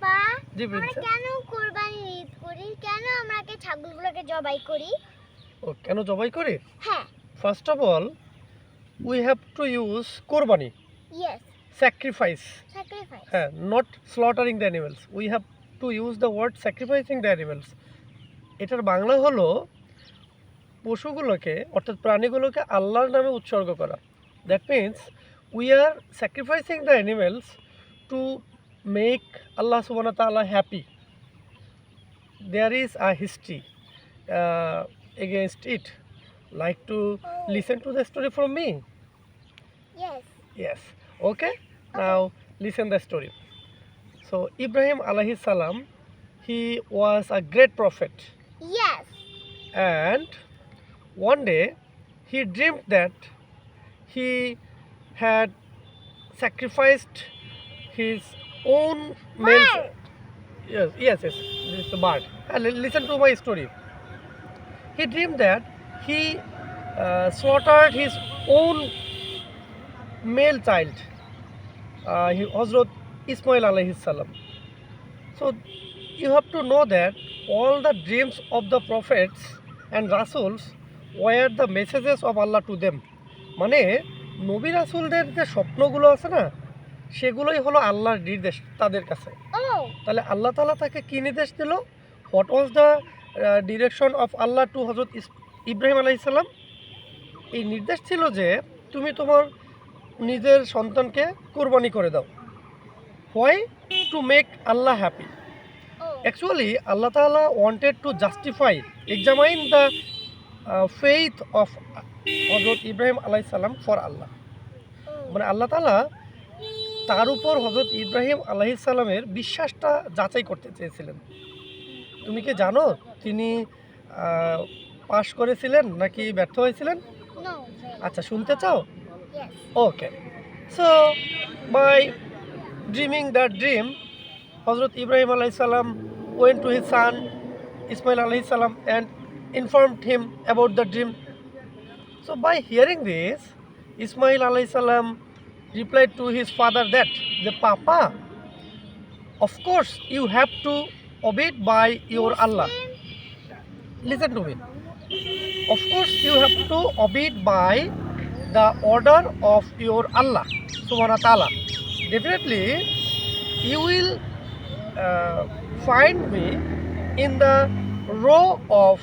পাপা জি আমরা প্রিন্সেস। কেন কুরবানি ঈদ করি? কেন আমরা ছাগলগুলোকে জবাই করি? ও কেন জবাই করি? হ্যাঁ, first of all we have to use qurbani, yes, sacrifice. Sacrifice. হ্যাঁ, not slaughtering the animals. We have to use the word sacrificing the animals. এটার বাংলা হলো পশুগুলোকে অর্থাৎ প্রাণীগুলোকে আল্লাহর নামে উৎসর্গ করা। That means we are sacrificing the animals to make Allah সুবহানাহু ওয়া তাআলা happy. There is a history against it. Like to listen to the story from me? Yes. Yes. Okay. Now listen the story. So Ibrahim alayhi salam, he was a great prophet, Yes. and one day he dreamed that he had sacrificed his own male. Bird. Yes. This is the bird. Listen to my story. He dreamed that he slaughtered his own male child, Hazrat Ismail alayhi salam. So you have to know that all the dreams of the prophets and Rasuls were the messages of Allah to them. মানে নবী রাসূলদের যে স্বপ্নগুলো আছে না, সেগুলোই হলো আল্লাহর নির্দেশ তাদের কাছে। Oh. তাহলে আল্লাহ তাআলা তাকে কি নির্দেশ দিল? What was the direction of Allah to Hazrat Ibrahim আলাইহিস সালাম? এই নির্দেশ ছিল যে তুমি তোমার নিজের সন্তানকে কোরবানি করে দাও। Why? Two make Allah happy. Oh. Actually, Allah Ta'ala wanted to justify, examine the faith of Hazrat Ibrahim alayhi salam for Allah. মানে আল্লাহ তাআলা তার উপর হযরত ইব্রাহিম আলাইহিস সালামের বিশ্বাসটা যাচাই করতে চেয়েছিলেন। তুমি কি জানো তিনি পাশ করেছিলেন নাকি ব্যর্থ হয়েছিলেন? No. আচ্ছা, শুনতে চাও? Yes. Okay. So, by dreaming that dream, Hazrat Ibrahim alayhi salam went to his son Ismail alayhi salam and informed him about the dream. So by hearing this, Ismail alayhi salam replied to his father that, the Papa, of course you have to obey by your Allah. Listen to me. Of course you have to obey by the order of your Allah subhanahu wa ta'ala. Definitely you will find me in the row of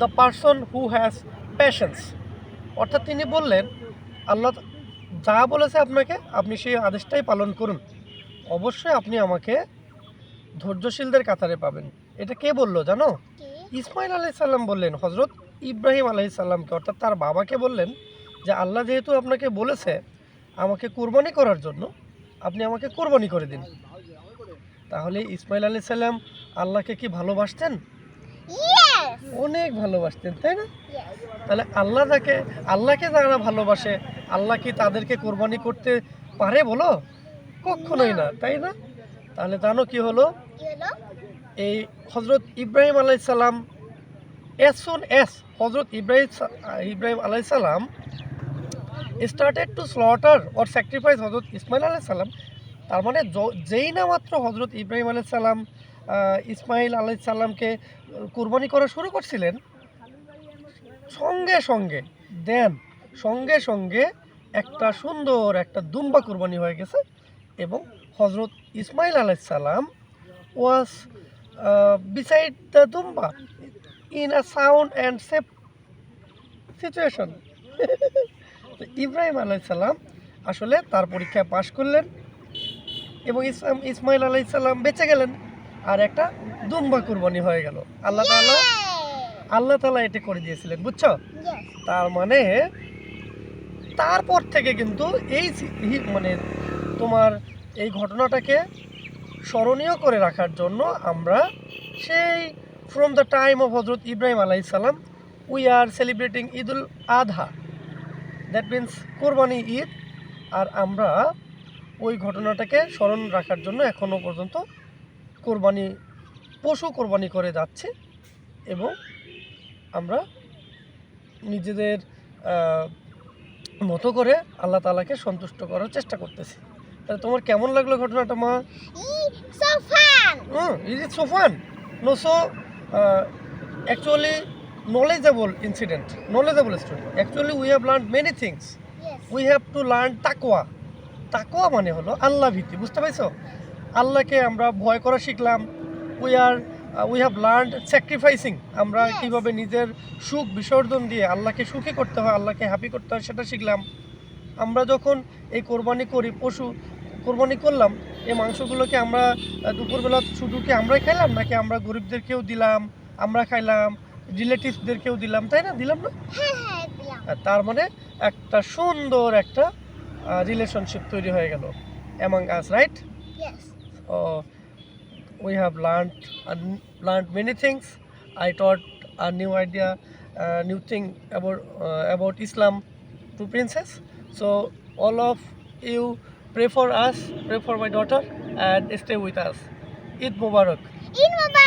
the person who has patience. অর্থাৎ তিনি বললেন আল্লাহ যা বলেছে আপনাকে আপনি সেই আদেশটাই পালন করুন, অবশ্যই আপনি আমাকে ধৈর্যশীলদের কাতারে পাবেন। এটা কে বললো জানো? ইসমাইল আলাইহিস সালাম বললেন হযরত ইব্রাহিম আলাইহিস সালামকে, অর্থাৎ তার বাবাকে বললেন যে আল্লাহ যেহেতু আপনাকে বলেছে আমাকে কুরবানি করার জন্য, আপনি আমাকে কুরবানি করে দিন। তাহলে ইসমাইল আলাইহিস সালাম আল্লাহকে কি ভালোবাসতেন? Yes. অনেক ভালোবাসতেন, তাই না? Yes. তাহলে আল্লাহকে যারা ভালোবাসে, আল্লাহ কি তাদেরকে কোরবানি করতে পারে বলো? কখনোই না, তাই না? তাহলে জানো কি হলো? You know? এই হযরত ইব্রাহিম আলাইহিস সালাম, as soon as হযরত ইব্রাহিম আলাইহিস সালাম started to slaughter or sacrifice হযরত ইসমাইল আলাইহিস সালাম, তার মানে যেই না মাত্র হযরত ইব্রাহিম আলাইহিস সালাম ইসমাইল আলাইহিস সালামকে কুরবানি করা শুরু করছিলেন, সঙ্গে সঙ্গে একটা সুন্দর একটা দুম্বা কুরবানি হয়ে গেছে এবং হযরত ইসমাইল আলাইহিস সালাম ওয়াজ beside the dumba in a sound and safe situation. Ibrahim আলাইহিস সালাম আসলে তার পরীক্ষায় পাশ করলেন এবং ইসমাইল আলাইহিস সালাম বেঁচে গেলেন আর একটা দুম্বা কুরবানি হয়ে গেল। আল্লাহ তাআলা এটা করে দিয়েছিলেন, বুঝছো? Yes. তার মানে তারপর থেকে কিন্তু মানে তোমার এই ঘটনাটাকে স্মরণীয় করে রাখার জন্য আমরা সেই ফ্রম দ্য টাইম অফ হযরত ইব্রাহিম আলাইহিস সালাম we are celebrating Eid ul Adha, that means qurbani Eid. আর আমরা ওই ঘটনাটাকে স্মরণ রাখার জন্য এখনও পর্যন্ত পশু কোরবানি করে যাচ্ছি এবং আমরা নিজেদের মতো করে আল্লাহ তাআলাকে সন্তুষ্ট করার চেষ্টা করতেছি। তাহলে তোমার কেমন লাগলো ঘটনাটা মা? So fun. Is it so fun? No, so actually knowledgeable story. Actually, we have learned many things. Yes. We have to learn তাকওয়া মানে হলো আল্লাহ ভীতি, বুঝতে পারছো? আল্লাহকে আমরা ভয় করা শিখলাম। উই হ্যাভ লার্নড স্যাক্রিফাইসিং, আমরা Yes. কিভাবে নিজের সুখ বিসর্জন দিয়ে আল্লাহকে সুখী করতে হয়, আল্লাহকে হ্যাপি করতে হয় সেটা শিখলাম। আমরা যখন এই কোরবানি করি, কোরবানি করলাম, এই মাংসগুলোকে আমরা দুপুরবেলা শুধু কি আমরাই খাইলাম, নাকি আমরা গরিবদেরকেও দিলাম, আমরা খাইলাম, রিলেটিভসদেরকেও দিলাম, তাই না? দিলাম না? হ্যাঁ দিলাম। আর তার মানে একটা সুন্দর একটা রিলেশনশিপ তৈরি হয়ে গেল among us, right? Yes. We have learned many things. I taught a new idea, new thing about Islam to Princess. So all of you pray for us, pray for my daughter, and stay with us. Eid Mubarak. Eid Mubarak.